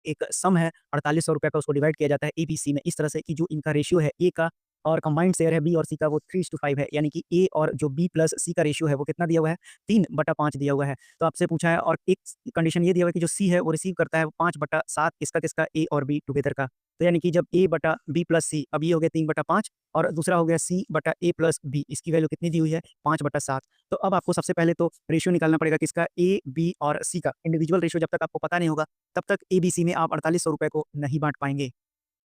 एक सम है, ₹4800 का उसको डिवाइड किया जाता है ए, बी, सी में इस तरह से कि जो इनका रेशियो है ए का और कंबाइंड शेयर है बी और सी का वो 3:5 है। यानी कि ए और जो बी प्लस सी का रेशियो है वो कितना दिया हुआ है? 3/5 दिया हुआ है। तो आपसे पूछा है और एक कंडीशन ये दिया हुआ है कि जो सी है वो रिसीव करता है 5/7 किसका ए और बी टुगेदर का। तो यानी कि जब ए बटा बी प्लस सी, अब ये हो गया 3/5 और दूसरा हो गया सी बटा ए प्लस बी, इसकी वैल्यू कितनी दी हुई है? 5/7। तो अब आपको सबसे पहले तो रेशियो निकालना पड़ेगा किसका? ए, बी और सी का। इंडिविजुअल रेशियो जब तक आपको पता नहीं होगा, तब तक ए, बी, सी में आप ₹4800 को नहीं बाँट पाएँगे।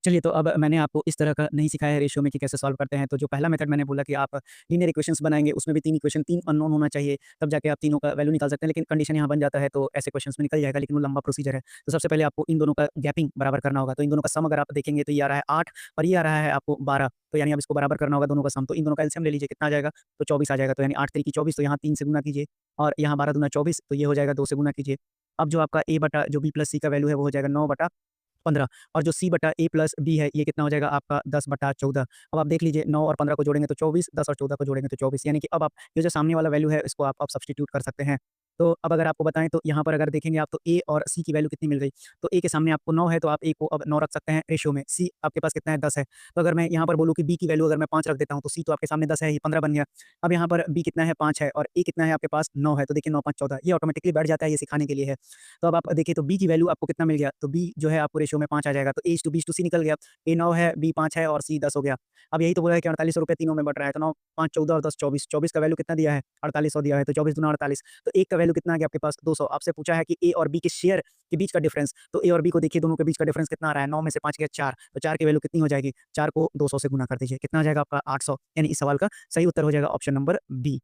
चलिए, तो अब मैंने आपको इस तरह का नहीं सिखाया है रेशियो में कि कैसे सॉल्व करते हैं। तो जो पहला मेथड मैंने बोला कि आप लीनियर इक्वेशंस बनाएँगे, उसमें भी 3 इक्वेशन, 3 अननोन होना चाहिए, तब जाके आप तीनों का वैल्यू निकाल सकते हैं। लेकिन कंडीशन यहाँ बन जाता है, तो ऐसे क्वेश्चंस में निकल जाएगा, लेकिन वो लंबा प्रोसीजर है। तो सबसे पहले आपको इन दोनों का गैपिंग बराबर करना होगा। तो इन दोनों का सम अगर आप देखेंगे, तो ये आ रहा है 8 और ये आ रहा है आपको 12। तो यानी अब इसको बराबर करना होगा दोनों का सम। तो इन दोनों का एलसीएम ले लीजिए, कितना आ जाएगा? तो 24 आ जाएगा। तो यानी 8 तिरी की 24, तो यहाँ 3 से गुणा कीजिए और यहाँ 12 दूना 24, तो ये हो जाएगा 2 से गुणा कीजिए। अब जो आपका ए बटा जो बी प्लस सी का वैल्यू है, वो हो जाएगा 9/15 और जो सी बटा ए प्लस बी है, ये कितना हो जाएगा आपका 10/14। अब आप देख लीजिए, 9 और 15 को जोड़ेंगे तो 24, 10 और 14 को जोड़ेंगे तो 24, यानी कि अब आप ये जो सामने वाला वैल्यू है, इसको आप सब्स्टिट्यूट कर सकते हैं। तो अब अगर आपको बताएँ, तो यहाँ पर अगर देखेंगे आप, तो ए और सी की वैल्यू कितनी मिल गई? तो ए के सामने आपको 9 है, तो आप ए को अब 9 रख सकते हैं रेशियो में। सी आपके पास कितना है? 10 है। तो अगर मैं यहाँ पर बोलूँ कि बी की वैल्यू अगर मैं 5 रख देता हूँ, तो सी तो आपके सामने 10 है, ये 15 बन गया। अब यहाँ पर बी कितना है? 5 है और ए कितना है आपके पास? 9 है। तो देखिए 9 5 14, ये ऑटोमेटिकली बैठ जाता है, ये सिखाने के लिए है। तो अब आप देखिए, तो बी की वैल्यू आपको कितना मिल गया? तो बी जो है आपको रेशियो में 5 आ जाएगा। तो ए/बी/सी निकल गया। ए 9 है, बी 5 है और सी 10 हो गया। अब यही तो बोला है कि ₹4800 तीनों में बँट रहा है, तो 9 5 14 और 10 24, 24 का वैल्यू कितना दिया है? 4800 दिया है, तो 24 दूना 48, तो एक का वैल्यू कितना आ गया आपके पास? 200। आपसे पूछा है कि ए और बी के शेयर के बीच का डिफरेंस, तो ए और बी को देखिए, दोनों के बीच का डिफरेंस कितना आ रहा है? 9 में से 5 गया 4, तो 4 की वैल्यू कितनी हो जाएगी? 4 को 200 से गुणा कर दीजिए, कितना आ जाएगा आपका? 800। यानी इस सवाल का सही उत्तर हो जाएगा ऑप्शन नंबर बी।